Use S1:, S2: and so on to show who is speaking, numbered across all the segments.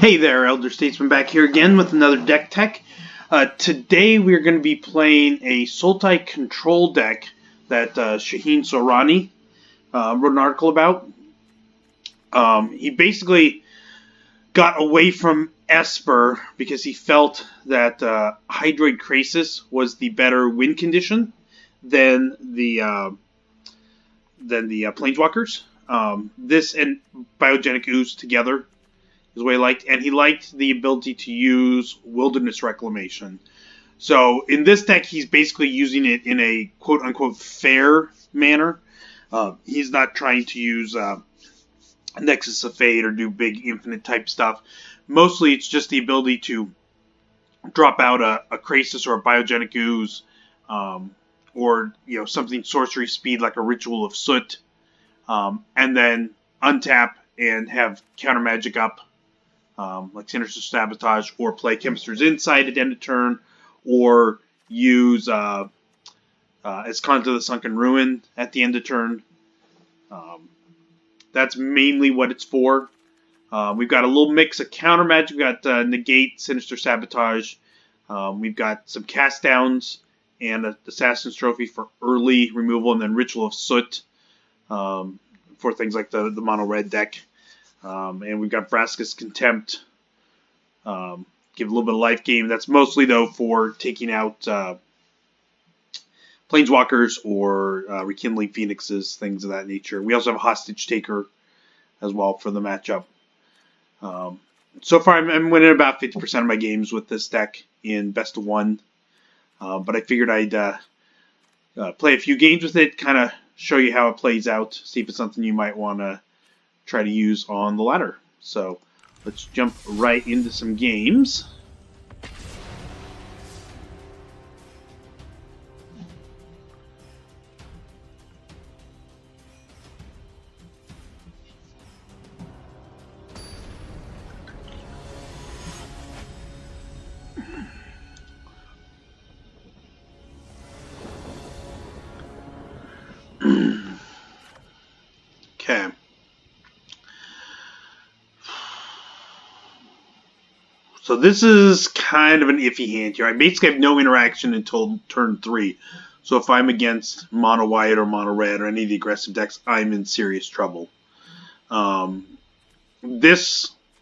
S1: Hey there, Elder Statesman back here again with another deck tech. Today we're going to be playing a Sultai control deck that Shaheen Soorani wrote an article about. He basically got away from Esper because he felt that Hydroid Krasis was the better win condition than the Planeswalkers. This and Biogenic Ooze together is what he liked, and he liked the ability to use Wilderness Reclamation. So in this deck, he's basically using it in a quote-unquote fair manner. He's not trying to use Nexus of Fate or do big infinite type stuff. Mostly it's just the ability to drop out a Krasis or a Biogenic Ooze, or something sorcery speed like a Ritual of Soot, and then untap and have counter magic up. Like Sinister Sabotage, or play Chemister's Insight at end of turn, or use Azcanta the Sunken Ruin at the end of turn. That's mainly what it's for. We've got a little mix of counter magic. We've got Negate, Sinister Sabotage. We've got some cast downs and an Assassin's Trophy for early removal, and then Ritual of Soot for things like the mono red deck. And we've got Vraska's Contempt. Give a little bit of life gain. That's mostly, though, for taking out Planeswalkers or Rekindling Phoenixes, things of that nature. We also have a Hostage Taker as well for the matchup. So far, I'm winning about 50% of my games with this deck in best of one. But I figured I'd play a few games with it, kind of show you how it plays out, see if it's something you might want to try to use on the ladder. So let's jump right into some games. Okay. So this is kind of an iffy hand here. I basically have no interaction until turn 3. So if I'm against mono white or mono red or any of the aggressive decks, I'm in serious trouble. The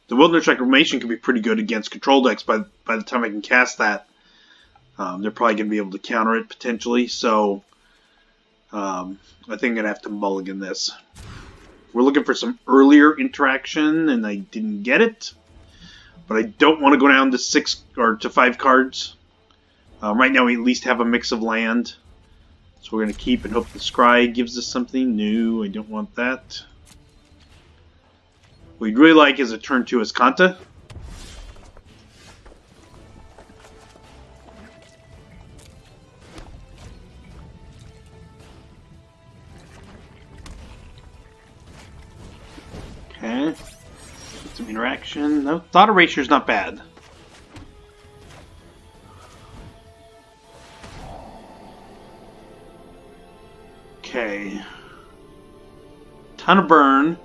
S1: Wilderness Reclamation can be pretty good against control decks. By the time I can cast that, they're probably going to be able to counter it potentially. So I think I'm going to have to mulligan this. We're looking for some earlier interaction, and I didn't get it. But I don't want to go down to 6 or to 5 cards. Right now we at least have a mix of land. So we're going to keep and hope the Scry gives us something new. I don't want that. What we'd really like is a turn 2 Azcanta. Okay. Some interaction. No, Thought Erasure is not bad. Okay. Ton of burn.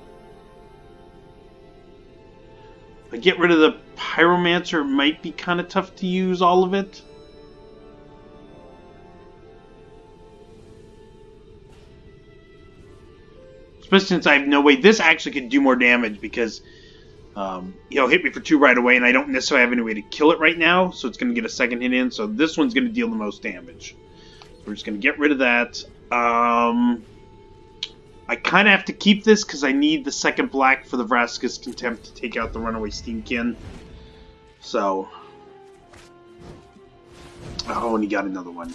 S1: If I get rid of the Pyromancer, it might be kind of tough to use all of it. Especially since I have no way. This actually could do more damage because he'll hit me for 2 right away, and I don't necessarily have any way to kill it right now, so it's going to get a second hit in. So this one's going to deal the most damage. So we're just going to get rid of that. I kind of have to keep this because I need the second black for the Vraska's Contempt to take out the Runaway Steamkin. So, oh, and he got another one.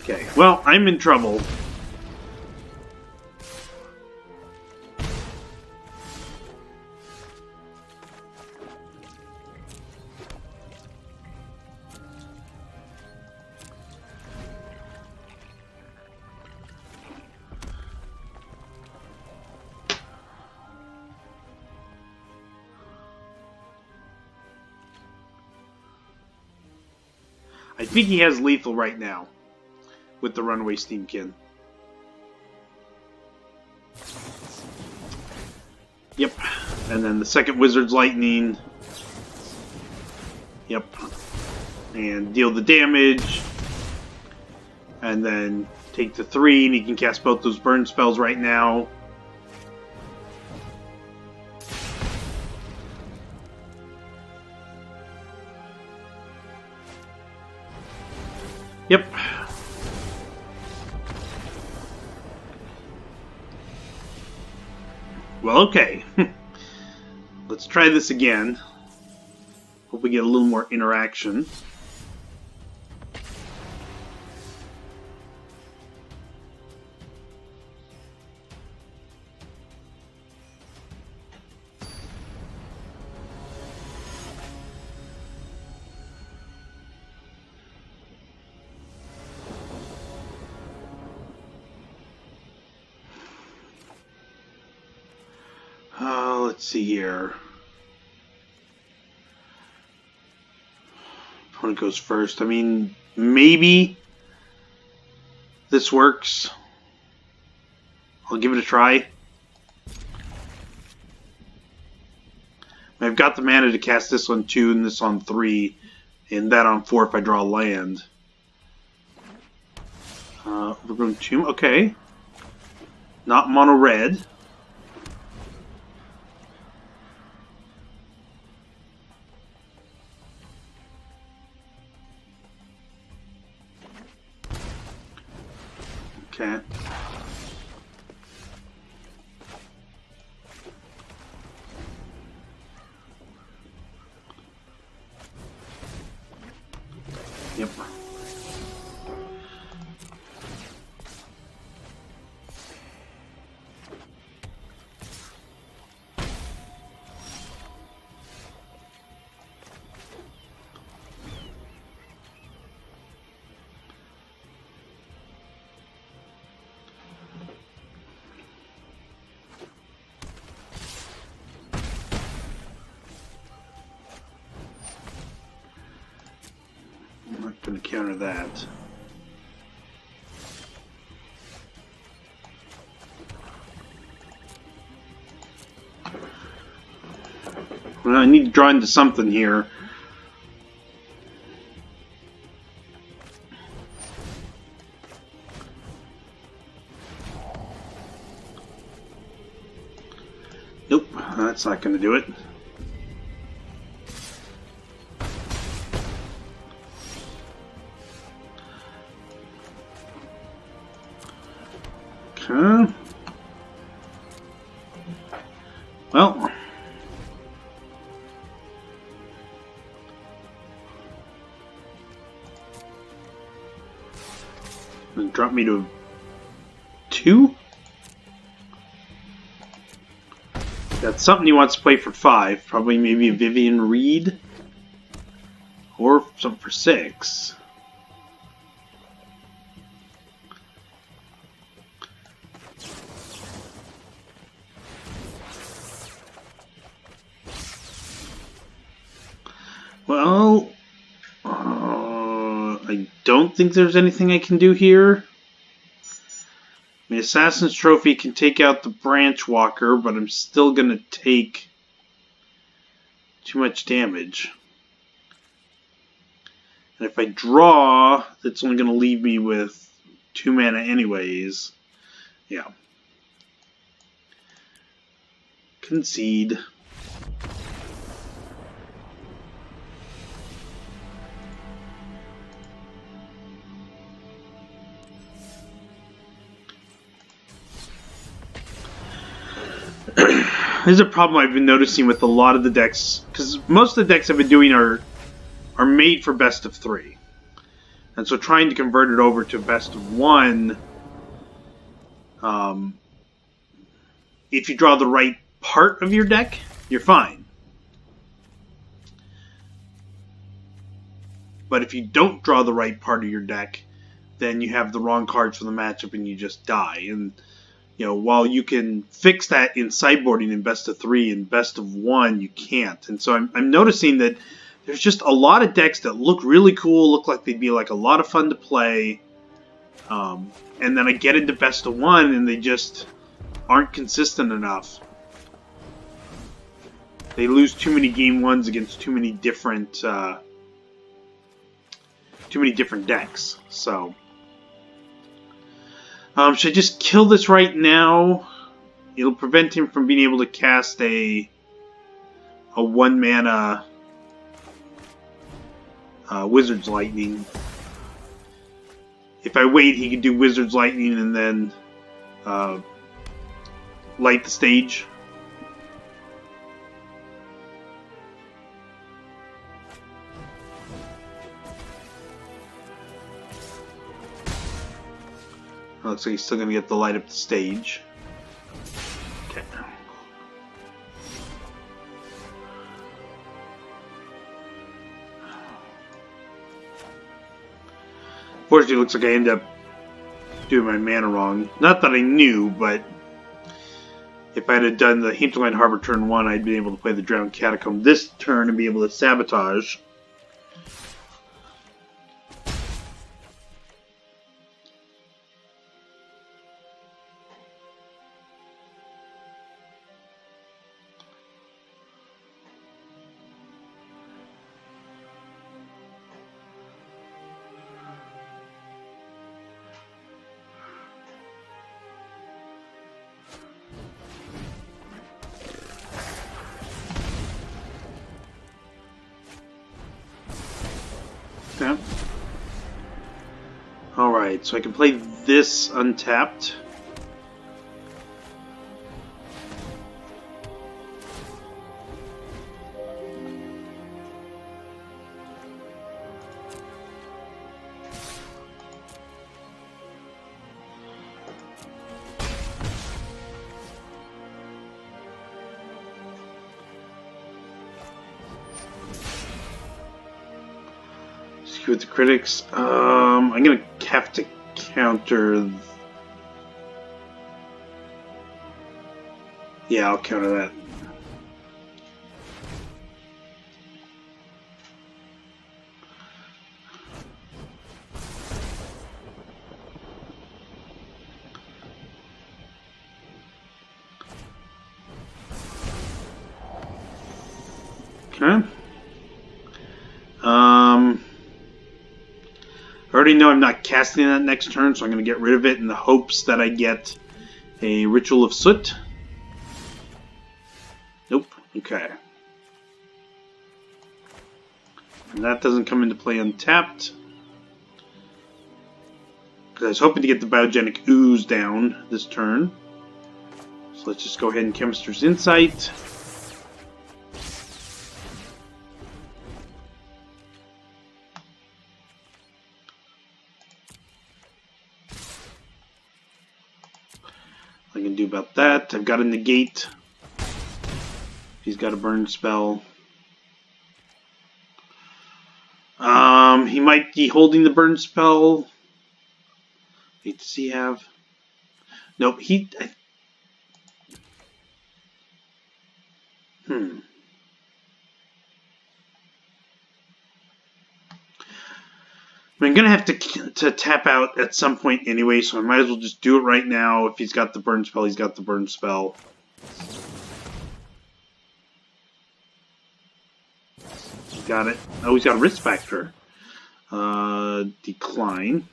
S1: Okay, well, I'm in trouble. I think he has lethal right now with the Runaway Steamkin. Yep. And then the second Wizard's Lightning. Yep. And deal the damage. And then take the 3, and he can cast both those burn spells right now. Yep. Well, okay. Let's try this again. Hope we get a little more interaction. Let's see here. Opponent goes first. I mean, maybe this works. I'll give it a try. I've got the mana to cast this on 2 and this on 3, and that on 4 if I draw a land. Overgrown Tomb, okay. Not mono red. Okay. Yep. Going to counter that. Well, I need to draw into something here. Nope, that's not going to do it. Well, drop me to 2. That's something he wants to play for 5. Probably maybe a Vivian Reed, or something for 6. Well, I don't think there's anything I can do here. I mean, Assassin's Trophy can take out the Branch Walker, but I'm still going to take too much damage. And if I draw, that's only going to leave me with 2 mana anyways. Yeah. Concede. There's a problem I've been noticing with a lot of the decks, because most of the decks I've been doing are made for best of 3. And so trying to convert it over to best of 1, if you draw the right part of your deck, you're fine. But if you don't draw the right part of your deck, then you have the wrong cards for the matchup and you just die. And you know, while you can fix that in sideboarding in best of 3 and best of 1, you can't. And so I'm noticing that there's just a lot of decks that look really cool, look like they'd be like a lot of fun to play. And then I get into best of 1 and they just aren't consistent enough. they lose too many game ones against too many different decks. So, should I just kill this right now? It'll prevent him from being able to cast a 1-mana Wizard's Lightning. If I wait, he can do Wizard's Lightning and then light the stage. Looks like he's still going to get the light up the stage. Okay. Fortunately, it looks like I end up doing my mana wrong. Not that I knew, but if I had done the Hinterland Harbor turn 1, I'd be able to play the Drowned Catacomb this turn and be able to sabotage. Yeah. Alright, so I can play this untapped. With the critics, I'm gonna have to counter. Yeah, I'll counter that. Okay. I already know I'm not casting that next turn, so I'm going to get rid of it in the hopes that I get a Ritual of Soot. Nope. Okay. And that doesn't come into play untapped. Because I was hoping to get the Biogenic Ooze down this turn. So let's just go ahead and Chemister's Insight. I can do about that. I've got a Negate. He's got a burn spell. He might be holding the burn spell. Wait, does he have? Nope. I'm going to have to tap out at some point anyway, so I might as well just do it right now. If he's got the burn spell, he's got the burn spell. Got it. Oh, he's got a risk factor. Decline.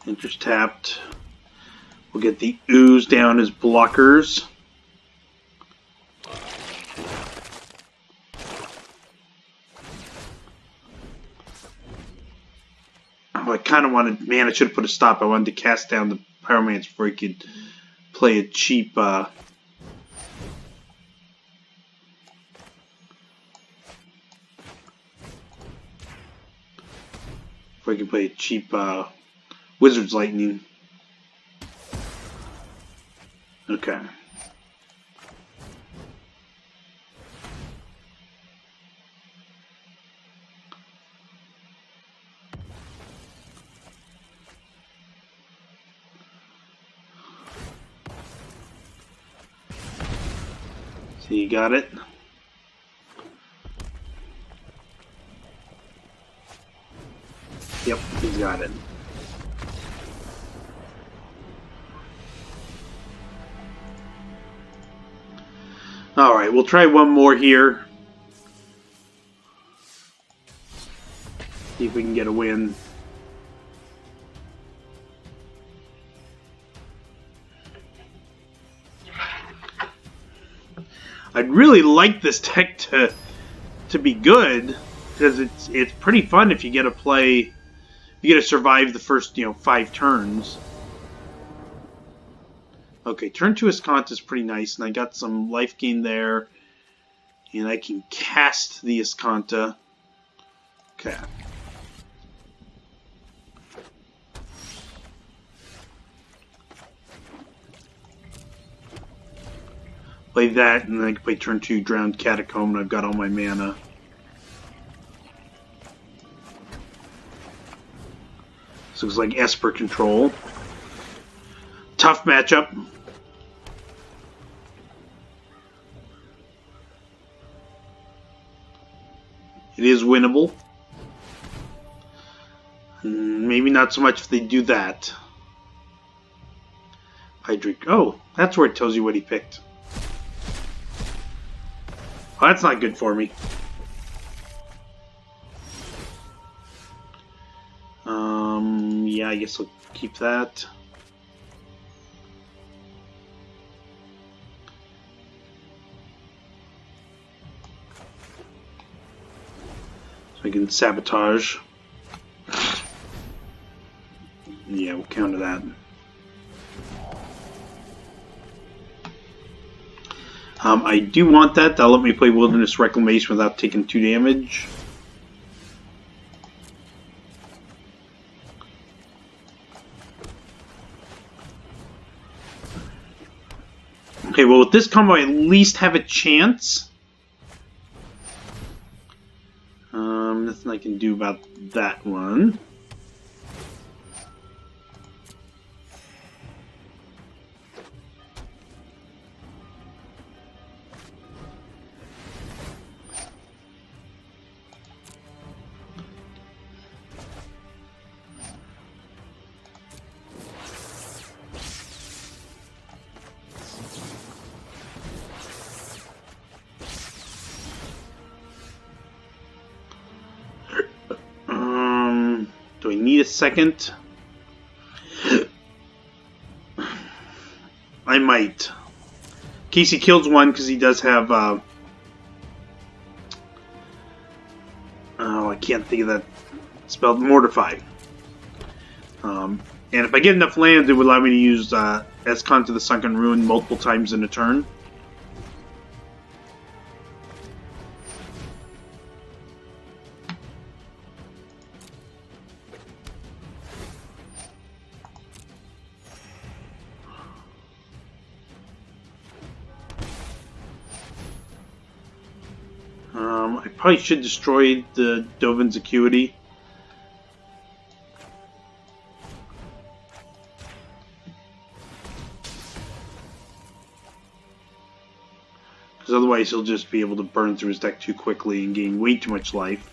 S1: Interest tapped. We'll get the Ooze down as blockers. Oh, I kind of wanted... Man, I should have put a stop. I wanted to cast down the Pyromancer before he could play a cheap... Before he could play a cheap Wizard's Lightning. Okay. So you got it. Yep, he's got it. Alright, we'll try one more here. See if we can get a win. I'd really like this deck to be good, because it's pretty fun if you get to play, you get to survive the first 5 turns. Okay, turn 2 Azcanta is pretty nice, and I got some life gain there, and I can cast the Azcanta. Okay. Play that, and then I can play turn 2 Drowned Catacomb, and I've got all my mana. This looks like Esper control. Tough matchup. It is winnable. Maybe not so much if they do that. Hydroid. Oh, that's where it tells you what he picked. Oh, that's not good for me. Yeah, I guess I'll keep that. So I can sabotage. Yeah, we'll counter that. I do want that. That'll let me play Wilderness Reclamation without taking 2 damage. Okay, well with this combo I at least have a chance. Nothing I can do about that one. Do I need a second? I might. Casey kills one because he does have. Oh, I can't think of that spell. Mortify. And if I get enough lands, it would allow me to use Azcanta the Sunken Ruin multiple times in a turn. I probably should destroy the Dovin's Acuity. Because otherwise he'll just be able to burn through his deck too quickly and gain way too much life.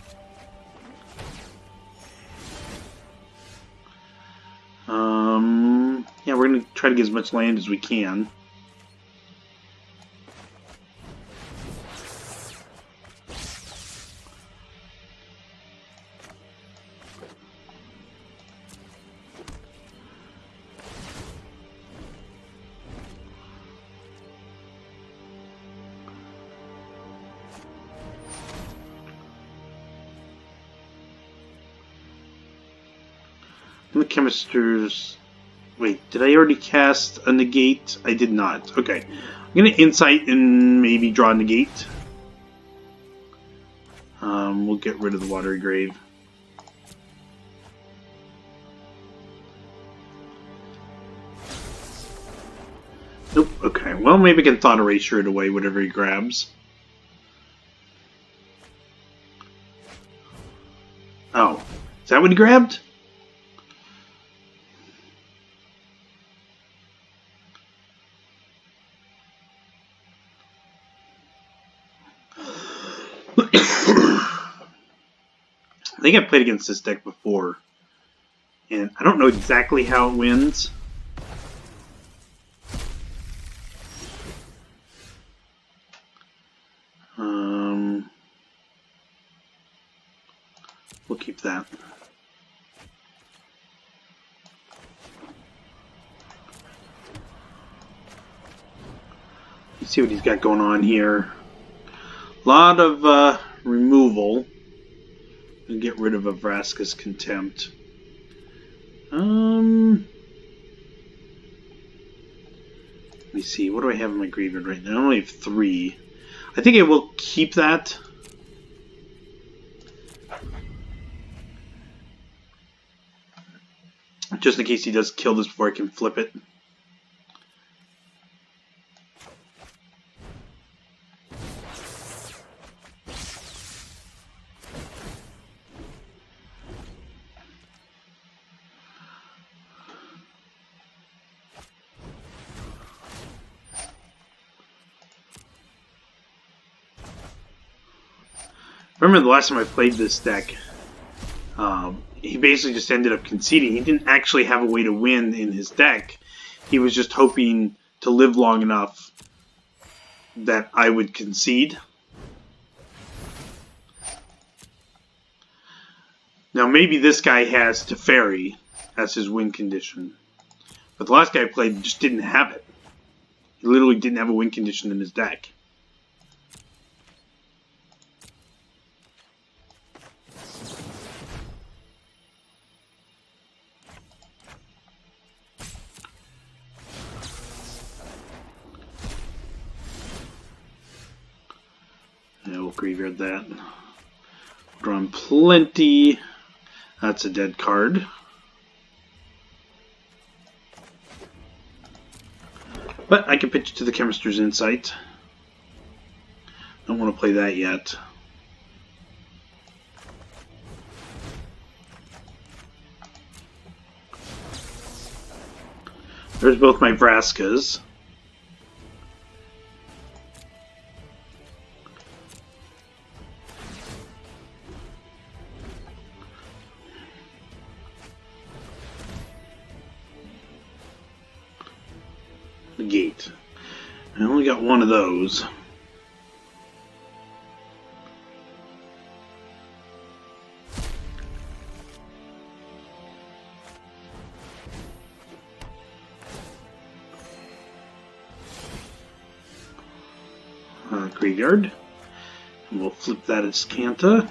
S1: Yeah, we're going to try to get as much land as we can. The Chemisters. Wait, did I already cast a Negate? I did not. Okay. I'm going to Insight and maybe draw a Negate. We'll get rid of the Watery Grave. Nope. Okay. Well, maybe I can Thought Erasure it away, whatever he grabs. Oh. Is that what he grabbed? I think I played against this deck before. And I don't know exactly how it wins. We'll keep that. Let's see what he's got going on here. A lot of removal. We'll get rid of a Vraska's Contempt. Let me see. What do I have in my graveyard right now? I only have 3. I think I will keep that. Just in case he does kill this before I can flip it. I remember the last time I played this deck, he basically just ended up conceding. He didn't actually have a way to win in his deck. He was just hoping to live long enough that I would concede. Now maybe this guy has Teferi as his win condition. But the last guy I played just didn't have it. He literally didn't have a win condition in his deck. Yeah, we'll graveyard that. Drawn plenty. That's a dead card. But I can pitch it to the Chemister's Insight. Don't want to play that yet. There's both my Vraskas. Negate. I only got one of those. Graveyard. And we'll flip that Azcanta.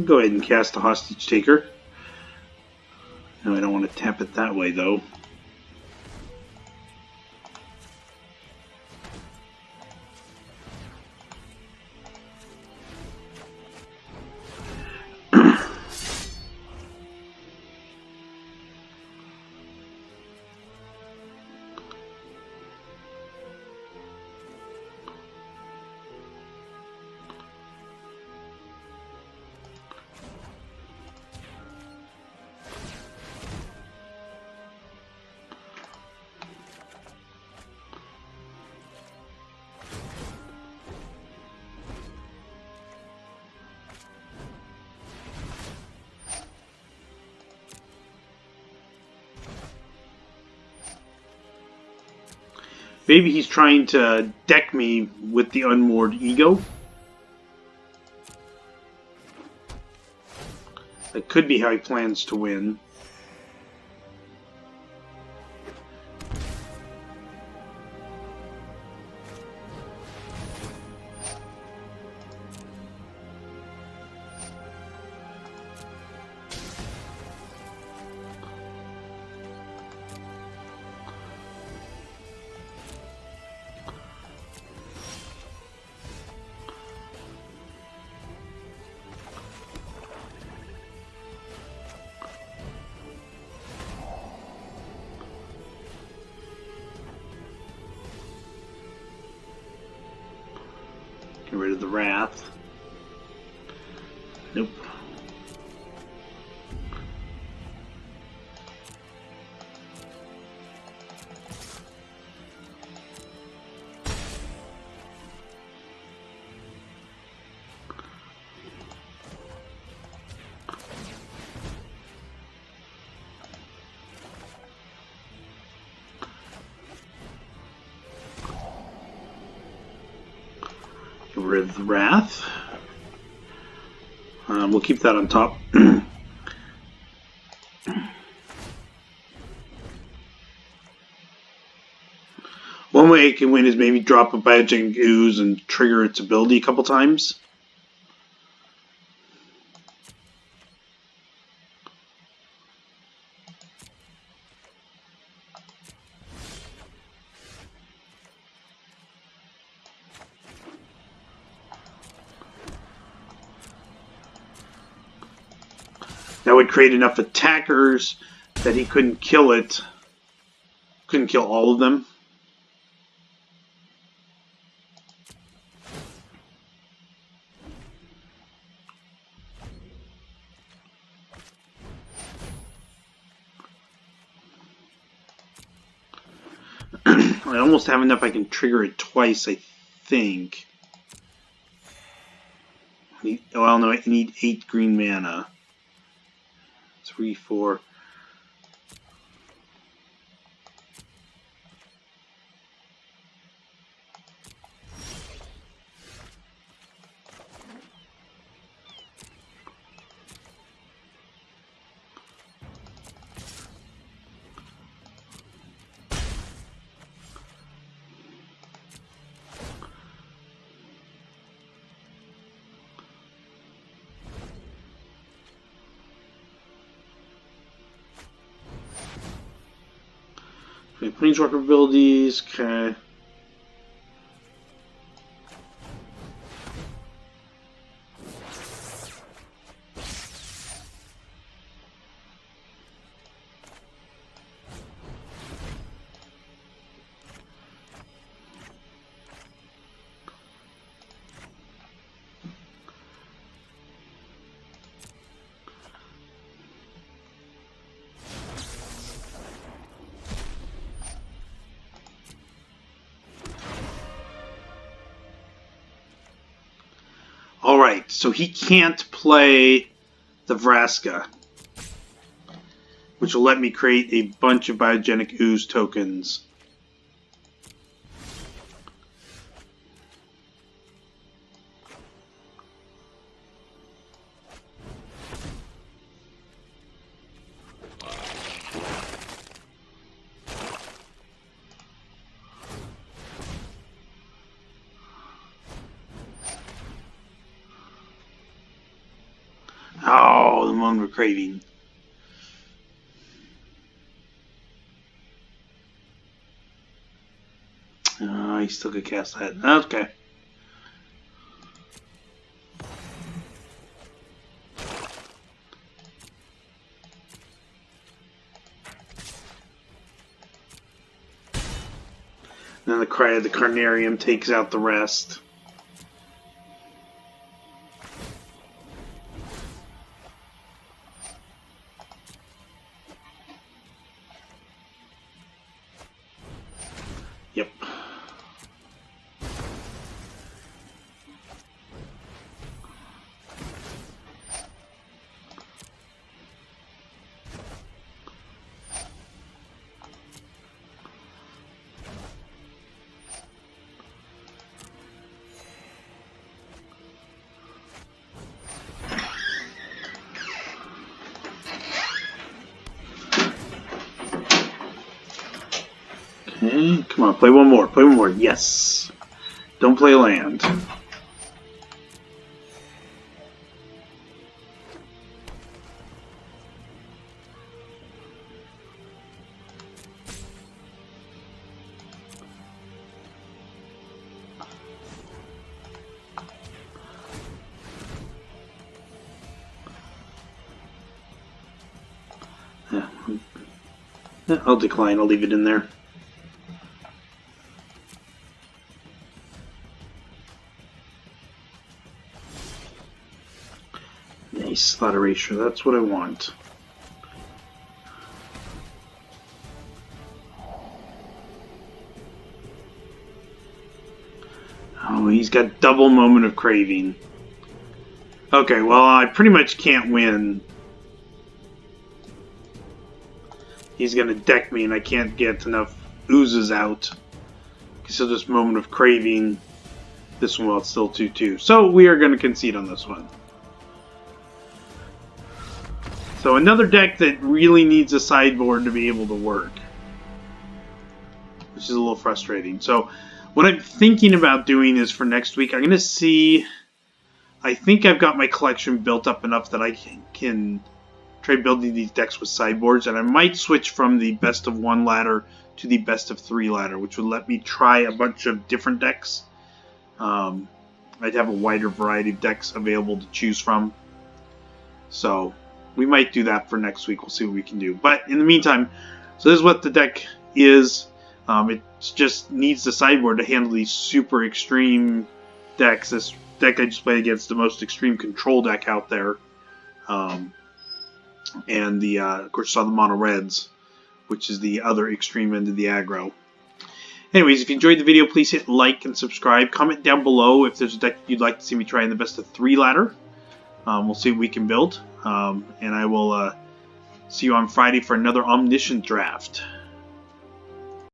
S1: Go ahead and cast a Hostage Taker. No, I don't want to tap it that way, though. Maybe he's trying to deck me with the Unmoored Ego. That could be how he plans to win. Get rid of the Wrath. Nope. With Wrath. We'll keep that on top. One way I can win is maybe drop a Biogenic Ooze and trigger its ability a couple times. That would create enough attackers that he couldn't kill it. Couldn't kill all of them. I almost have enough I can trigger it twice, I think. Well, no, I need 8 green mana. 3, 4. Okay, Planeswalker abilities, okay. Alright, so he can't play the Vraska, which will let me create a bunch of Biogenic Ooze tokens. Oh, the moment of craving. Oh, he still could cast that. Okay. Then the Cry of the Carnarium takes out the rest. Yep. Okay, come on, play one more, play one more, yes! Don't play land. Yeah. I'll decline, I'll leave it in there. Nice, Thought Erasure, that's what I want. Oh, he's got double Moment of Craving. Okay, well, I pretty much can't win. He's gonna deck me and I can't get enough oozes out. Because he'll just Moment of Craving this one while it's still 2-2. So we are going to concede on this one. So another deck that really needs a sideboard to be able to work, which is a little frustrating. So what I'm thinking about doing is for next week, I'm going to see... I think I've got my collection built up enough that I can try building these decks with sideboards, and I might switch from the best of 1 ladder to the best of 3 ladder, which would let me try a bunch of different decks. I'd have a wider variety of decks available to choose from. So we might do that for next week. We'll see what we can do. But in the meantime, so this is what the deck is. It just needs the sideboard to handle these super extreme decks. This deck I just played against the most extreme control deck out there. And the of course saw the mono reds, which is the other extreme end of the aggro. Anyways, if you enjoyed the video, please hit like and subscribe. Comment down below if there's a deck you'd like to see me try in the best of 3 ladder. We'll see what we can build. And I will see you on Friday for another Omniscient draft.